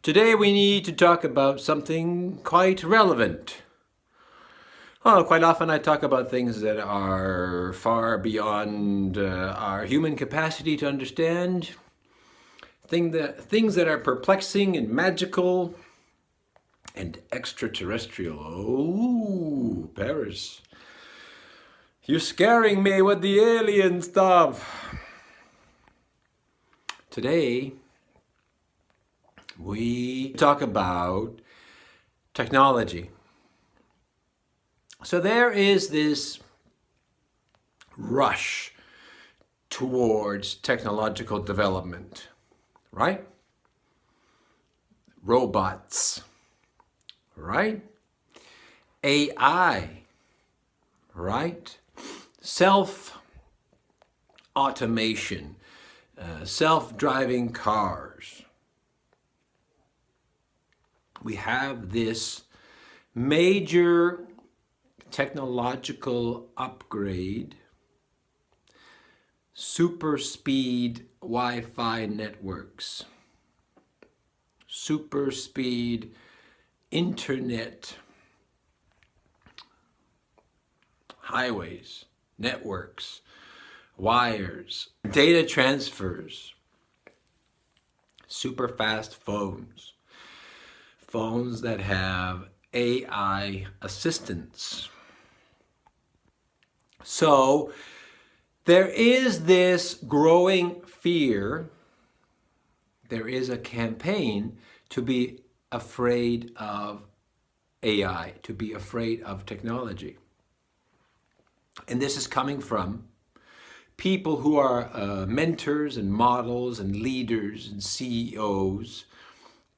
Today we need to talk about something quite relevant. Well, quite often I talk about things that are far beyond our human capacity to understand, things that are perplexing and magical and extraterrestrial. Oh, Paris, you're scaring me with the alien stuff. Today, we talk about technology. So there is this rush towards technological development, right? Robots, right? AI, right? Self-automation, self-driving cars. We have this major technological upgrade, super speed Wi-Fi networks, super speed internet highways, networks, wires, data transfers, super fast phones, phones that have AI assistance. So there is this growing fear. There is a campaign to be afraid of AI, to be afraid of technology. And this is coming from people who are mentors and models and leaders and CEOs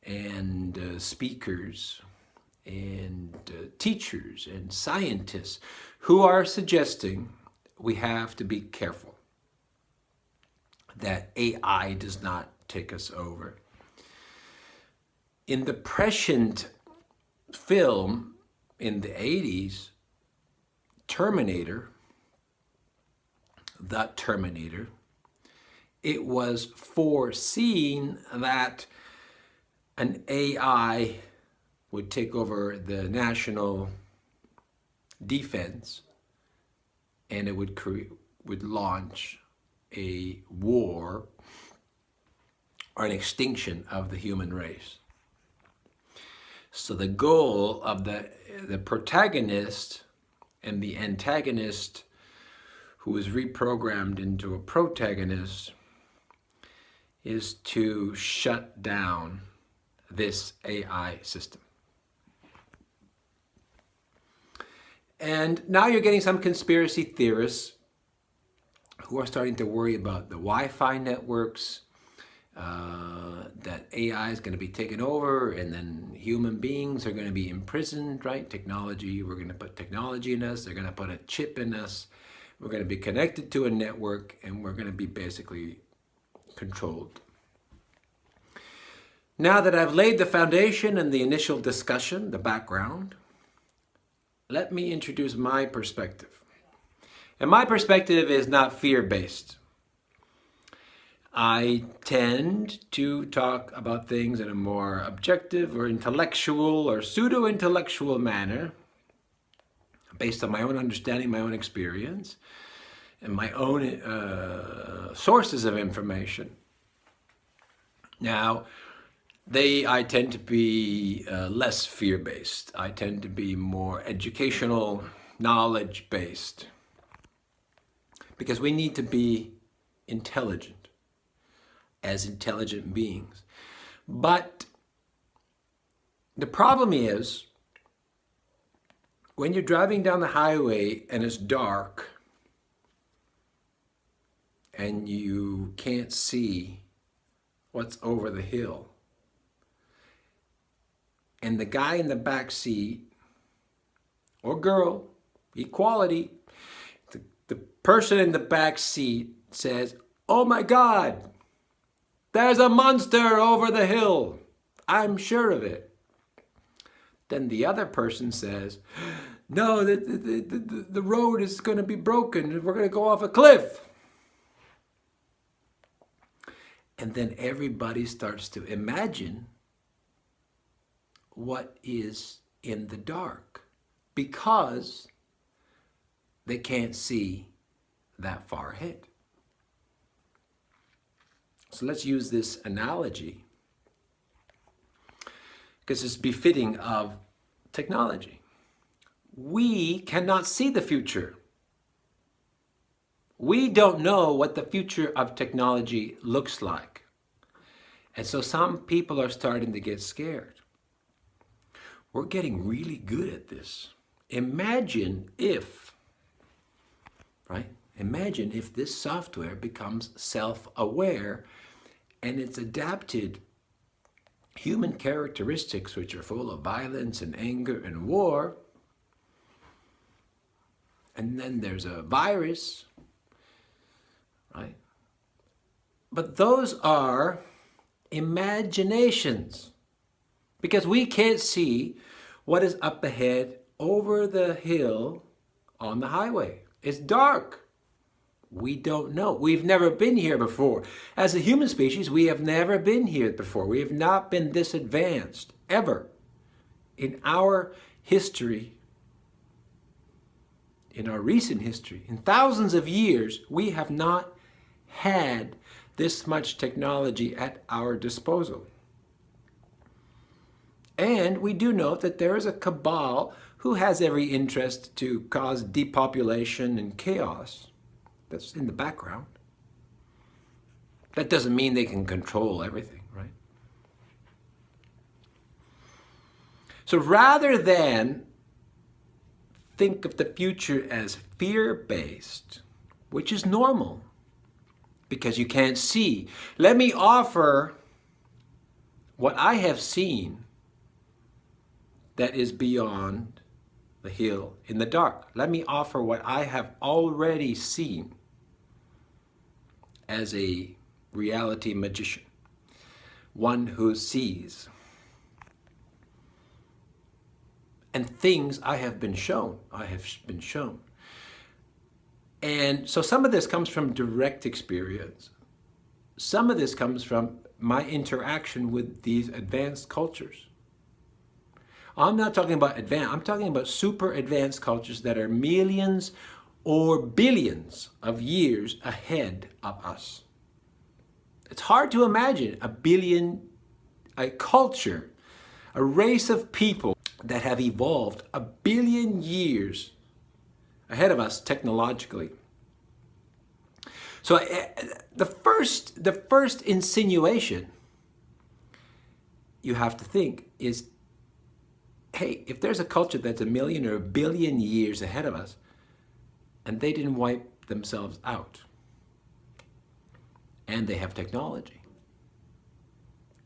and speakers and teachers and scientists who are suggesting we have to be careful that AI does not take us over. In the prescient film in the 80s, Terminator, The Terminator, it was foreseen that an AI would take over the national defense and it would launch a war or an extinction of the human race. So the goal of the protagonist and the antagonist, who is reprogrammed into a protagonist, is to shut down this AI system. And now you're getting some conspiracy theorists who are starting to worry about the Wi-Fi networks, that AI is going to be taken over and then human beings are going to be imprisoned, right? Technology, we're going to put technology in us, they're going to put a chip in us, we're going to be connected to a network, and we're going to be basically controlled. Now that I've laid the foundation and the initial discussion, the background, let me introduce my perspective. And my perspective is not fear-based. I tend to talk about things in a more objective or intellectual or pseudo-intellectual manner based on my own understanding, my own experience, and my own sources of information. Now, I tend to be less fear-based. I tend to be more educational, knowledge-based. Because we need to be intelligent as intelligent beings. But the problem is, when you're driving down the highway and it's dark and you can't see what's over the hill, and the guy in the back seat, or girl, equality, the person in the back seat says, "Oh my God, there's a monster over the hill. I'm sure of it." Then the other person says, "No, the road is going to be broken. We're going to go off a cliff." And then everybody starts to imagine what is in the dark because they can't see that far ahead. So let's use this analogy because it's befitting of technology. We cannot see the future. We don't know what the future of technology looks like. And so some people are starting to get scared. We're getting really good at this. Imagine if, right? Imagine if this software becomes self-aware and it's adapted human characteristics which are full of violence and anger and war. And then there's a virus, right? But those are imaginations because we can't see what is up ahead over the hill on the highway. It's dark. We don't know. We've never been here before. As a human species, we have never been here before. We have not been this advanced ever in our history, in our recent history. In thousands of years, we have not had this much technology at our disposal. And we do note that there is a cabal who has every interest to cause depopulation and chaos. That's in the background. That doesn't mean they can control everything, right? So rather than think of the future as fear-based, which is normal, because you can't see. Let me offer what I have seen that is beyond the hill in the dark. Let me offer what I have already seen as a reality magician, one who sees. And things I have been shown. And so some of this comes from direct experience. Some of this comes from my interaction with these advanced cultures. I'm not talking about advanced, I'm talking about super advanced cultures that are millions or billions of years ahead of us. It's hard to imagine a culture, a race of people that have evolved 1 billion years ahead of us technologically. So the first insinuation you have to think is, hey, if there's a culture that's 1 million or 1 billion years ahead of us, and they didn't wipe themselves out, and they have technology,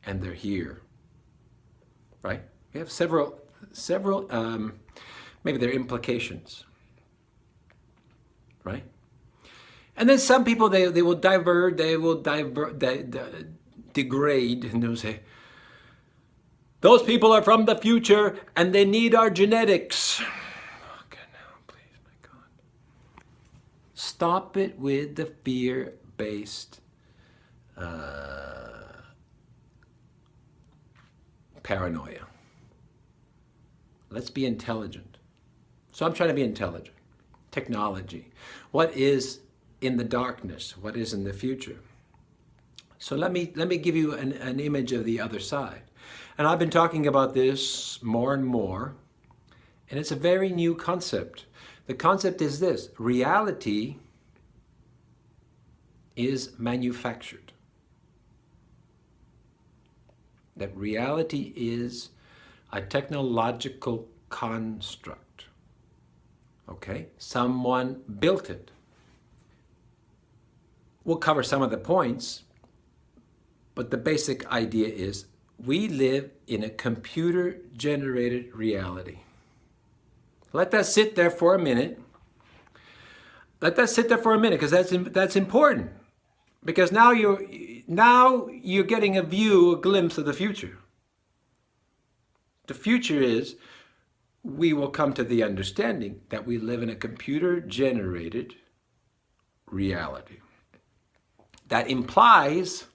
and they're here, right? We have several, maybe there are implications, right? And then some people, they will degrade, and they'll say, those people are from the future and they need our genetics. Okay, now, please, my God. Stop it with the fear-based paranoia. Let's be intelligent. So I'm trying to be intelligent. Technology. What is in the darkness? What is in the future? So let me give you an image of the other side. And I've been talking about this more and more, and it's a very new concept. The concept is this: reality is manufactured. That reality is a technological construct. Okay? Someone built it. We'll cover some of the points, but the basic idea is we live in a computer-generated reality. Let that sit there for a minute. Let that sit there for a minute, because that's important. Because now you're getting a glimpse of the future. The future is we will come to the understanding that we live in a computer-generated reality. That implies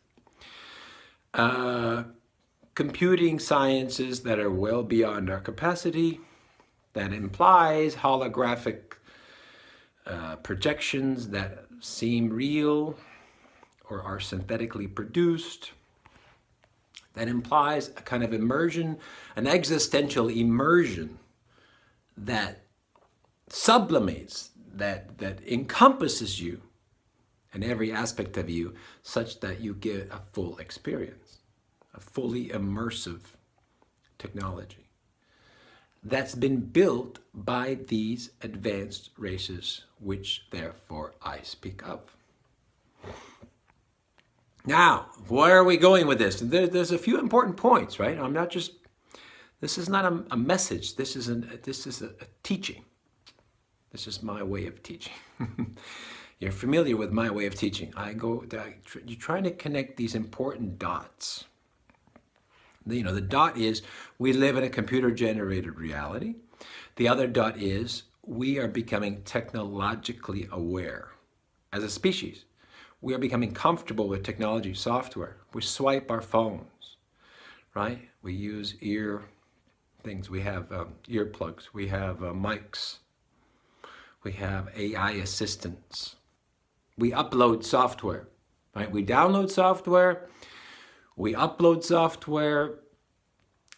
computing sciences that are well beyond our capacity, that implies holographic projections that seem real or are synthetically produced, that implies a kind of immersion, an existential immersion that sublimates, that encompasses you and every aspect of you, such that you get a full experience, a fully immersive technology that's been built by these advanced races, which therefore I speak of. Now, where are we going with this? There's a few important points, right? I'm not just, this is not a message, this is a teaching. This is my way of teaching. You're familiar with my way of teaching. You're trying to connect these important dots. You know, the dot is we live in a computer-generated reality. The other dot is we are becoming technologically aware as a species. We are becoming comfortable with technology software. We swipe our phones, right? We use ear things. We have earplugs. We have mics. We have AI assistants. We upload software, right? We download software. We upload software.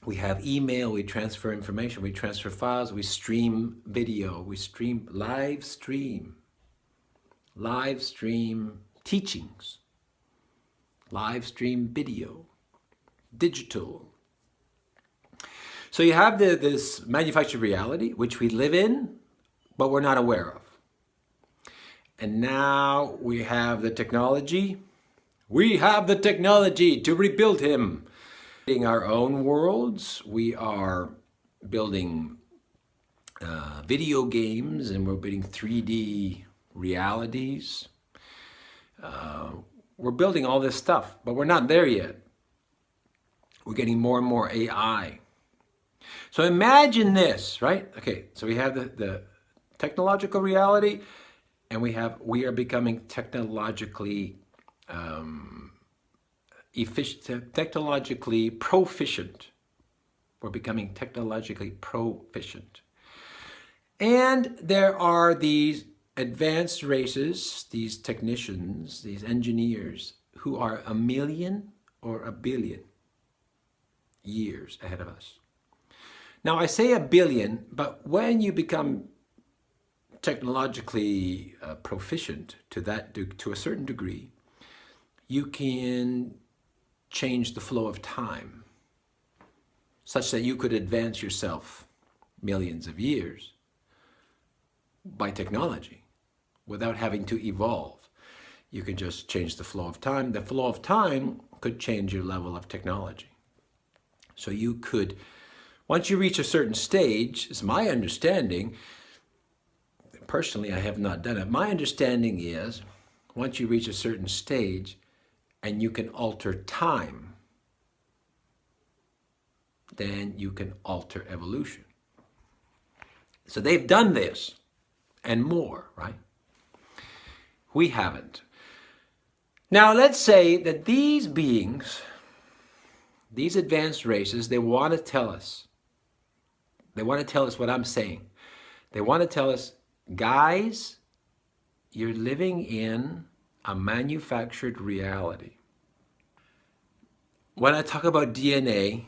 We have email. We transfer information. We transfer files. We stream video. We stream live stream teachings, live stream video, digital. So you have this manufactured reality, which we live in, but we're not aware of. And now we have the technology. We have the technology to rebuild him. In our own worlds, we are building video games, and we're building 3D realities. We're building all this stuff, but we're not there yet. We're getting more and more AI. So imagine this, right? Okay, so we have the technological reality, and we are becoming technologically efficient, technologically proficient. We're becoming technologically proficient. And there are these advanced races, these technicians, these engineers, who are 1 million or 1 billion years ahead of us. Now, I say 1 billion, but when you become technologically proficient to a certain degree, you can change the flow of time such that you could advance yourself millions of years by technology without having to evolve. You can just change the flow of time. The flow of time could change your level of technology. So you could, once you reach a certain stage, is my understanding, personally I have not done it, my understanding is once you reach a certain stage and you can alter time, then you can alter evolution. So they've done this and more, right? We haven't. Now let's say that these beings, these advanced races, they want to tell us what I'm saying. They want to tell us, guys, you're living in a manufactured reality. When I talk about DNA,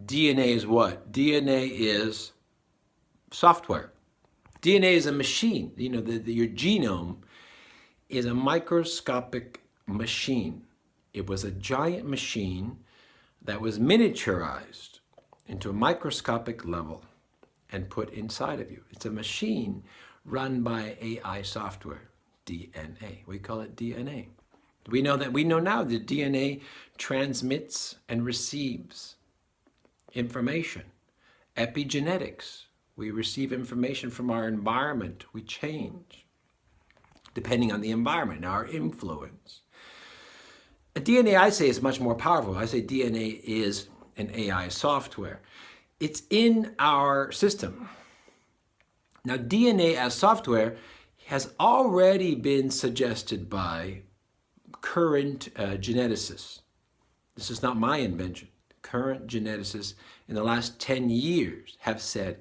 DNA is what? DNA is software. DNA is a machine. You know, your genome is a microscopic machine. It was a giant machine that was miniaturized into a microscopic level and put inside of you. It's a machine run by AI software, DNA. We call it DNA. We know now that DNA transmits and receives information. Epigenetics. We receive information from our environment. We change depending on the environment, our influence. DNA, I say, is much more powerful. I say DNA is an AI software. It's in our system. Now, DNA as software has already been suggested by current geneticists. This is not my invention. current geneticists in the last 10 years have said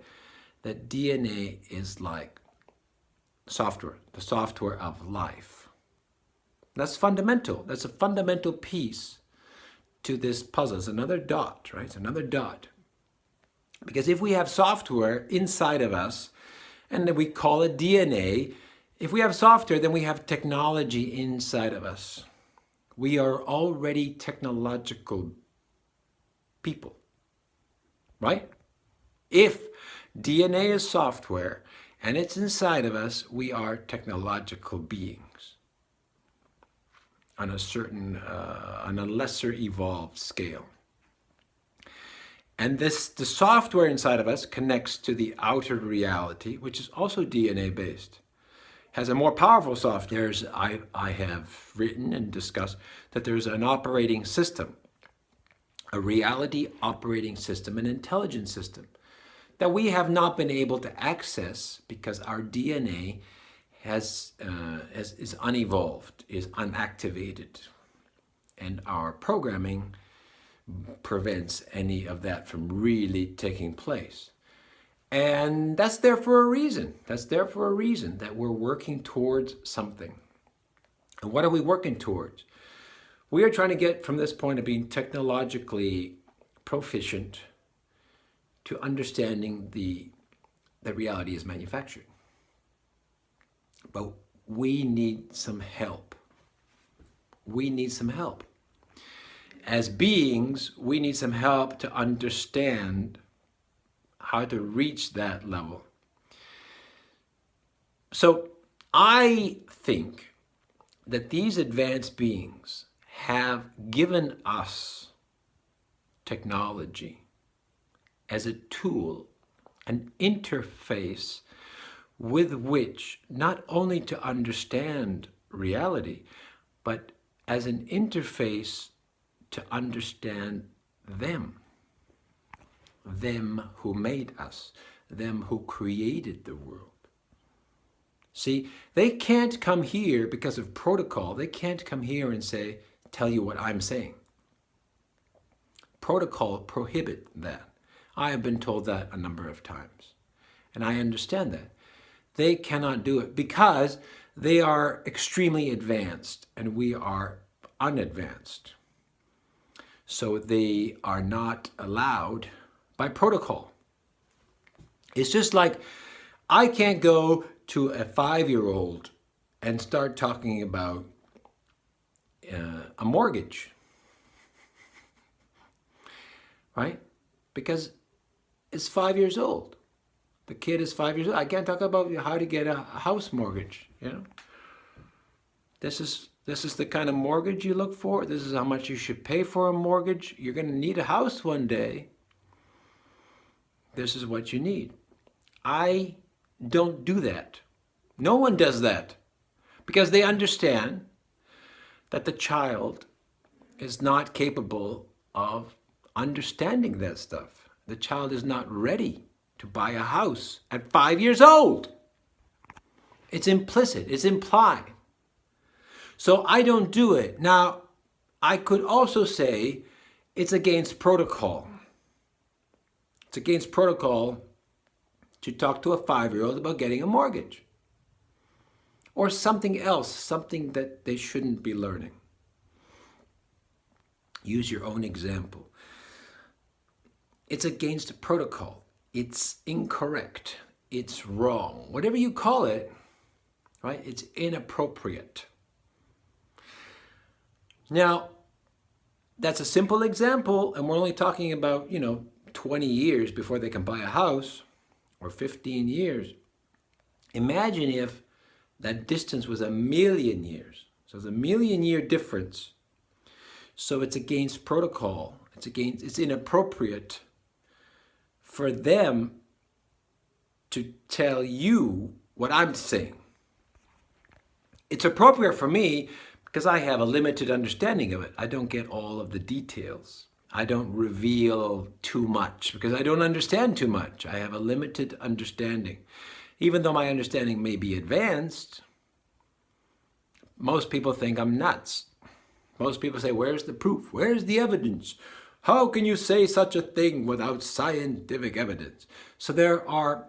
that DNA is like software, the software of life. That's fundamental. That's a fundamental piece to this puzzle. It's another dot, right? It's another dot. Because if we have software inside of us, and we call it DNA, if we have software, then we have technology inside of us. We are already technological people, right? If DNA is software and it's inside of us, we are technological beings on a certain, on a lesser evolved scale. And the software inside of us connects to the outer reality, which is also DNA based. Has a more powerful software. I have written and discussed that there's an operating system, a reality operating system, an intelligence system that we have not been able to access because our DNA is unevolved, is unactivated, and our programming prevents any of that from really taking place. And that's there for a reason. That's there for a reason, that we're working towards something. And what are we working towards? We are trying to get from this point of being technologically proficient to understanding that reality is manufactured. But we need some help. We need some help. As beings, we need some help to understand how to reach that level. So I think that these advanced beings have given us technology as a tool, an interface with which not only to understand reality, but as an interface to understand them who made us, them who created the world. See, they can't come here because of protocol. They can't come here and say, tell you what I'm saying. Protocol prohibit that. I have been told that a number of times, and I understand that. They cannot do it because they are extremely advanced and we are unadvanced. So they are not allowed by protocol. It's just like I can't go to a 5-year-old and start talking about a mortgage, right? Because it's 5 years old. The kid is 5 years old. I can't talk about how to get a house mortgage, you know? This is the kind of mortgage you look for. This is how much you should pay for a mortgage. You're going to need a house one day. This is what you need. I don't do that. No one does that because they understand that the child is not capable of understanding that stuff. The child is not ready to buy a house at 5 years old. It's implicit, it's implied. So I don't do it. Now, I could also say it's against protocol. It's against protocol to talk to a 5-year-old about getting a mortgage or something else, something that they shouldn't be learning. Use your own example. It's against protocol. It's incorrect. It's wrong. Whatever you call it, right? It's inappropriate. Now, that's a simple example, and we're only talking about, 20 years before they can buy a house, or 15 years. Imagine if that distance was 1,000,000 years. So it's a 1,000,000-year difference. So it's against protocol. It's inappropriate for them to tell you what I'm saying. It's appropriate for me because I have a limited understanding of it. I don't get all of the details. I don't reveal too much because I don't understand too much. I have a limited understanding. Even though my understanding may be advanced, most people think I'm nuts. Most people say, where's the proof? Where's the evidence? How can you say such a thing without scientific evidence? So there are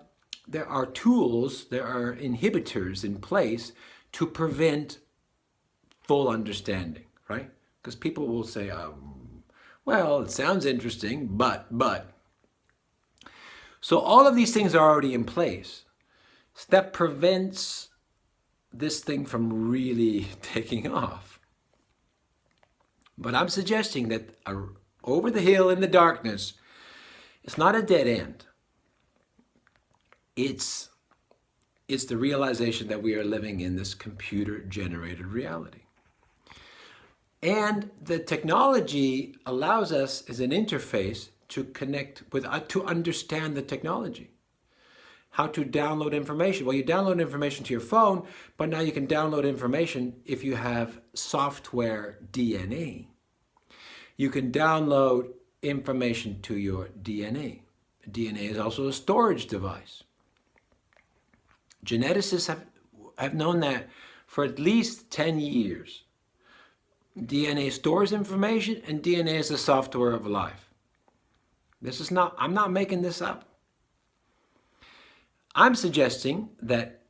tools, there are inhibitors in place to prevent full understanding, right? Because people will say, well, it sounds interesting, but. So all of these things are already in place. So that prevents this thing from really taking off. But I'm suggesting that over the hill in the darkness, it's not a dead end. It's the realization that we are living in this computer-generated reality. And the technology allows us as an interface to connect with, to understand the technology. How to download information. Well, you download information to your phone, but now you can download information if you have software DNA. You can download information to your DNA. DNA is also a storage device. Geneticists have known that for at least 10 years. DNA stores information, and DNA is the software of life. I'm not making this up. I'm suggesting that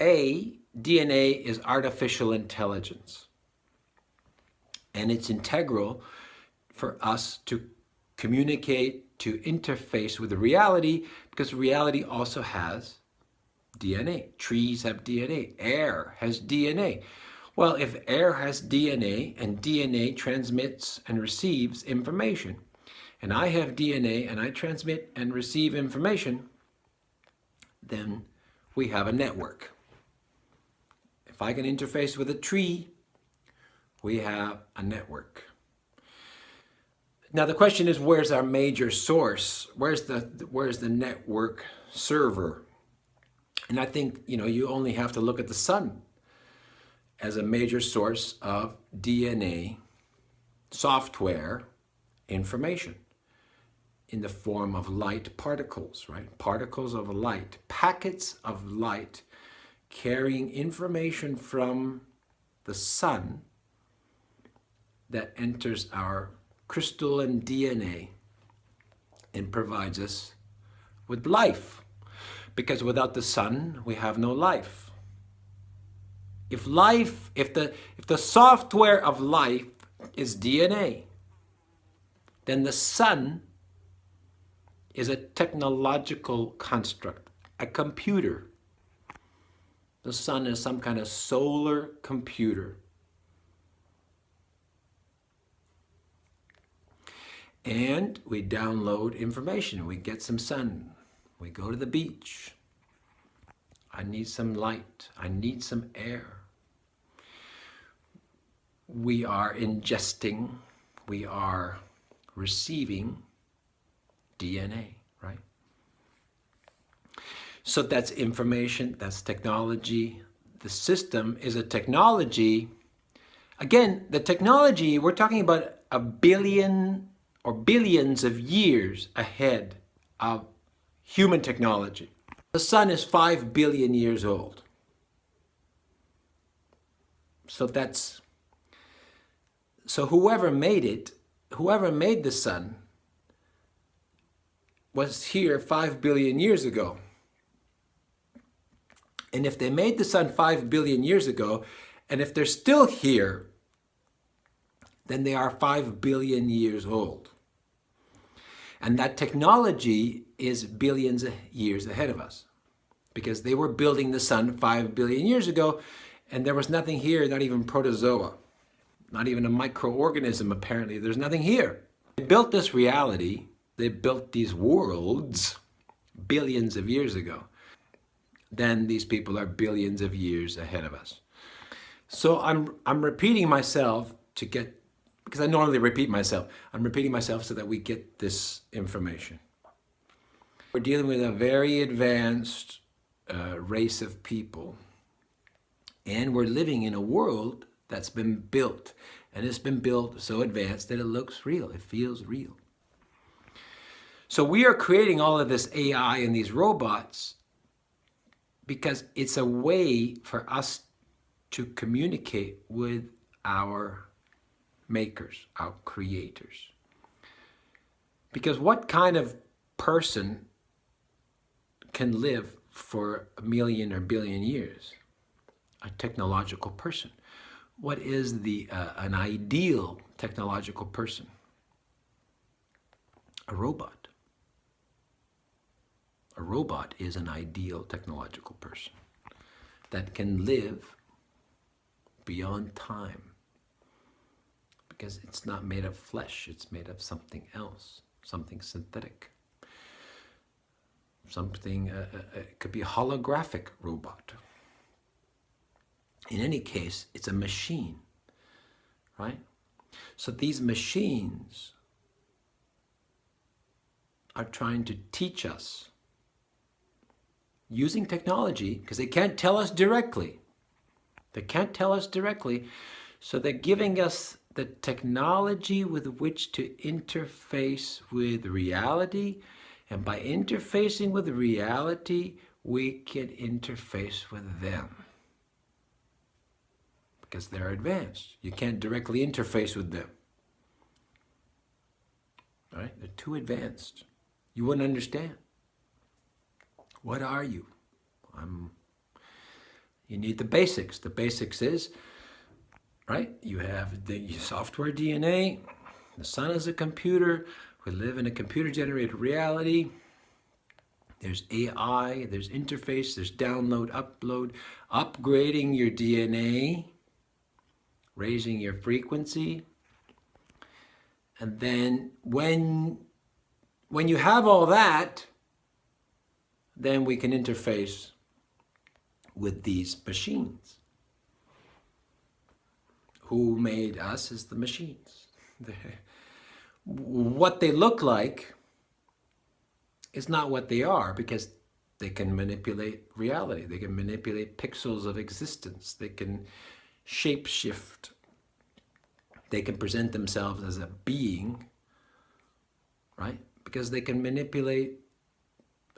DNA is artificial intelligence. And it's integral for us to communicate, to interface with the reality, because reality also has DNA. Trees have DNA. Air has DNA. Well, if air has DNA and DNA transmits and receives information, and I have DNA and I transmit and receive information, then we have a network. If I can interface with a tree, we have a network. Now the question is, where's our major source? Where's the network server? And I think, you only have to look at the sun as a major source of DNA software information in the form of light particles, right? Particles of light, packets of light carrying information from the sun that enters our crystalline DNA and provides us with life. Because without the sun, we have no life. If the software of life is DNA, then the sun is a technological construct, a computer. The sun is some kind of solar computer. And we download information. We get some sun. We go to the beach. I need some light. I need some air. We are ingesting, we are receiving DNA, right? So that's information, that's technology. The system is a technology. Again, the technology, we're talking about a billion or billions of years ahead of human technology. The sun is 5 billion years old. So whoever made it, whoever made the sun, was here 5 billion years ago. And if they made the sun 5 billion years ago, and if they're still here, then they are 5 billion years old. And that technology is billions of years ahead of us, because they were building the sun 5 billion years ago, and there was nothing here, not even protozoa, not even a microorganism apparently. There's nothing here. They built this reality, they built these worlds billions of years ago. Then these people are billions of years ahead of us. So I'm repeating myself because I normally repeat myself. I'm repeating myself so that we get this information. We're dealing with a very advanced race of people, and we're living in a world that's been built, and it's been built so advanced that it looks real, it feels real. So we are creating all of this AI and these robots because it's a way for us to communicate with our makers, our creators. Because what kind of person can live for 1,000,000 or billion years? A technological person. What is an ideal technological person? A robot. A robot is an ideal technological person that can live beyond time, because it's not made of flesh, it's made of something else, something synthetic. Something, it could be a holographic robot. In any case, it's a machine, right? So these machines are trying to teach us using technology, because they can't tell us directly. They can't tell us directly, so they're giving us the technology with which to interface with reality, and by interfacing with reality, we can interface with them. Because they're advanced. You can't directly interface with them. Right? They're too advanced. You wouldn't understand. What are you? You need the basics. The basics is, right? You have the software DNA. The sun is a computer. We live in a computer-generated reality. There's AI, there's interface, there's download, upload, upgrading your DNA, raising your frequency. And then when you have all that, then we can interface with these machines. Who made us is the machines. What they look like is not what they are, because they can manipulate reality. They can manipulate pixels of existence. They can shapeshift. They can present themselves as a being, right? Because they can manipulate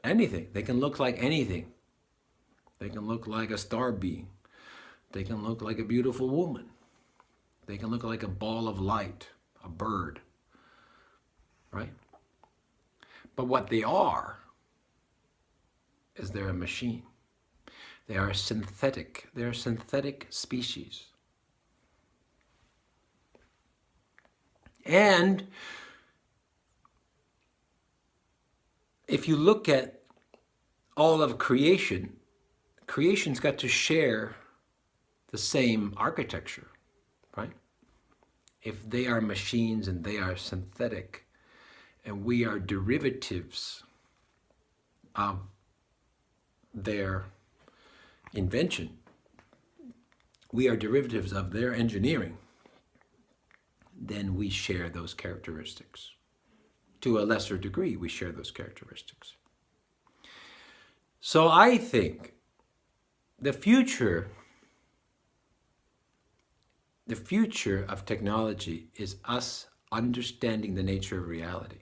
anything. They can look like anything. They can look like a star being. They can look like a beautiful woman. They can look like a ball of light, a bird, right? But what they are is they're a machine. They are synthetic. They're a synthetic species. And if you look at all of creation, creation's got to share the same architecture, right? If they are machines and they are synthetic, and we are derivatives of their invention, we are derivatives of their engineering, then we share those characteristics. To a lesser degree, we share those characteristics. So I think the future of technology is us understanding the nature of reality.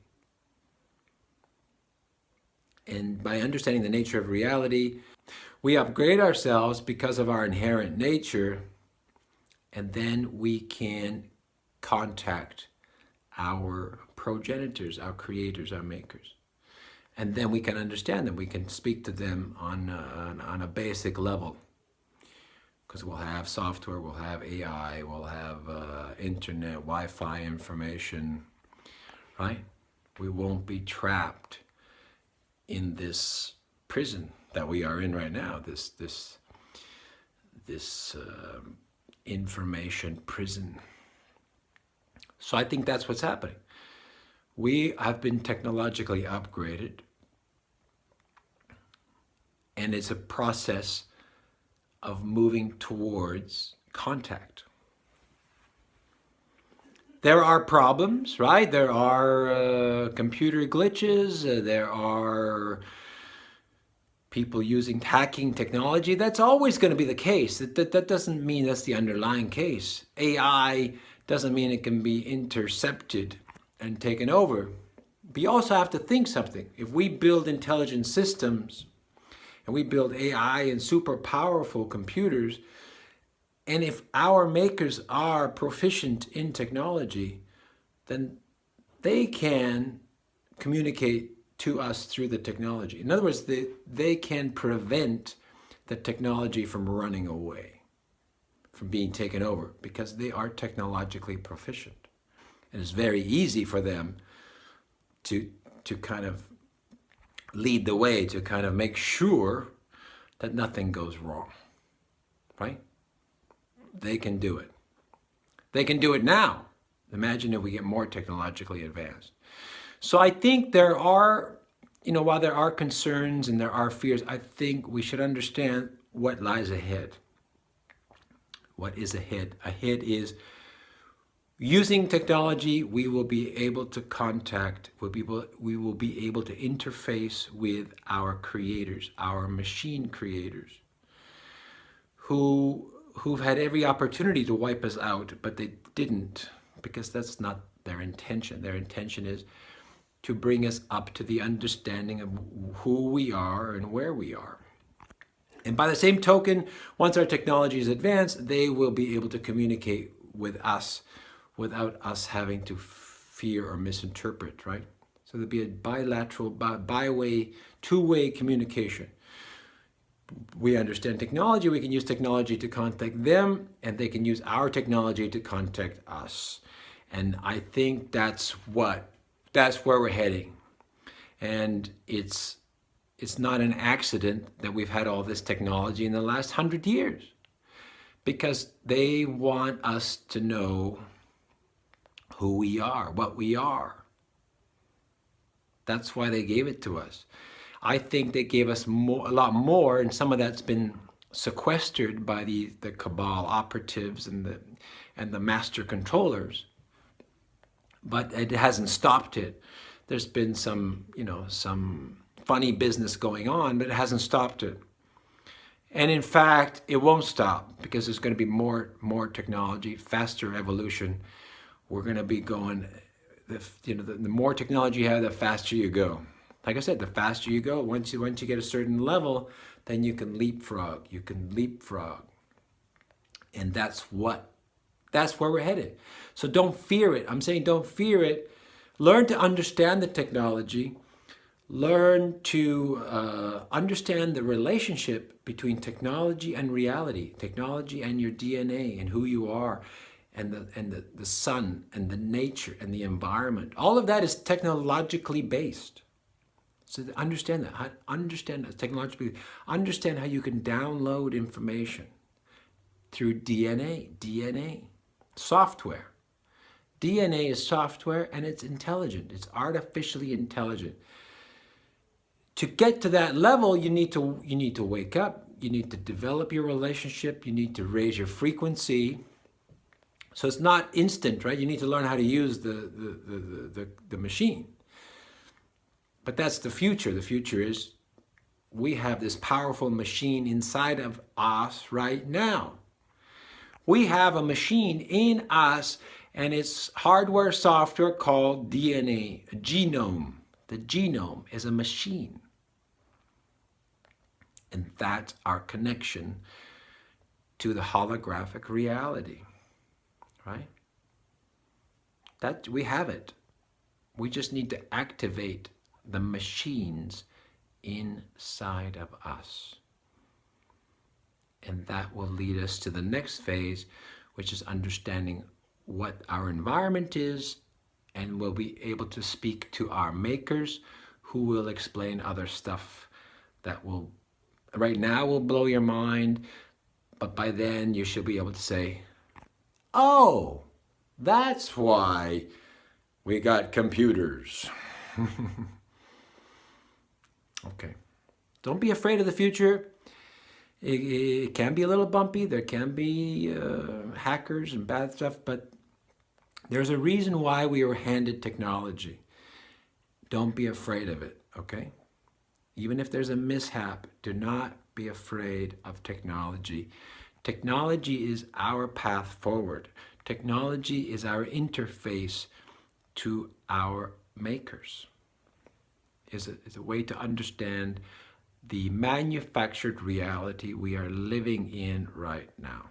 And by understanding the nature of reality, we upgrade ourselves because of our inherent nature, and then we can contact our progenitors, our creators, our makers. And then we can understand them. We can speak to them on a basic level. Because we'll have software, we'll have AI, we'll have internet, Wi-Fi information, right? We won't be trapped in this prison that we are in right now, this information prison. So I think that's what's happening. We have been technologically upgraded, and it's a process of moving towards contact. There are problems, right? There are computer glitches. There are people using hacking technology. That's always going to be the case. That doesn't mean that's the underlying case. AI doesn't mean it can be intercepted and taken over. But you also have to think something. If we build intelligent systems and we build AI and super powerful computers, and if our makers are proficient in technology, then they can communicate to us through the technology. In other words, they can prevent the technology from running away, from being taken over, because they are technologically proficient. And it's very easy for them to kind of lead the way, to kind of make sure that nothing goes wrong, right? They can do it. They can do it now. Imagine if we get more technologically advanced. So I think there are, while there are concerns and there are fears, I think we should understand what lies ahead. What is ahead? Ahead is using technology, we will be able to contact, we will be able to interface with our creators, our machine creators, who've had every opportunity to wipe us out, but they didn't, because that's not their intention. Their intention is to bring us up to the understanding of who we are and where we are. And by the same token, once our technology is advanced, they will be able to communicate with us without us having to fear or misinterpret, right? So there'll be a bilateral, two-way communication. We understand technology, we can use technology to contact them, and they can use our technology to contact us. And I think that's where we're heading. And it's not an accident that we've had all this technology in the last 100 years, because they want us to know who we are, what we are. That's why they gave it to us. I think they gave us a lot more, and some of that's been sequestered by the cabal operatives and the master controllers. But it hasn't stopped it. There's been some funny business going on, but it hasn't stopped it. And in fact, it won't stop, because there's going to be more technology, faster evolution. We're going to be going, the more technology you have, the faster you go. Like I said, the faster you go, once you get a certain level, then you can leapfrog. You can leapfrog. And that's where we're headed. So don't fear it. I'm saying don't fear it. Learn to understand the technology. Learn to understand the relationship between technology and reality, technology and your DNA and who you are, and the sun and the nature and the environment. All of that is technologically based. So understand that. Understand that technologically. Understand how you can download information through DNA, software. DNA is software, and it's intelligent. It's artificially intelligent. To get to that level, you need to wake up. You need to develop your relationship. You need to raise your frequency. So it's not instant, right? You need to learn how to use the machine. But that's the future. The future is we have this powerful machine inside of us right now. We have a machine in us, and it's hardware, software called DNA, a genome. The genome is a machine. And that's our connection to the holographic reality, right? That we have it. We just need to activate the machines inside of us. And that will lead us to the next phase, which is understanding what our environment is, and we'll be able to speak to our makers, who will explain other stuff that will, right now, will blow your mind, but by then you should be able to say, oh, that's why we got computers. Okay. Don't be afraid of the future. It can be a little bumpy. There can be hackers and bad stuff, but there's a reason why we were handed technology. Don't be afraid of it, okay? Even if there's a mishap, do not be afraid of technology. Technology is our path forward. Technology is our interface to our makers. Is a way to understand the manufactured reality we are living in right now.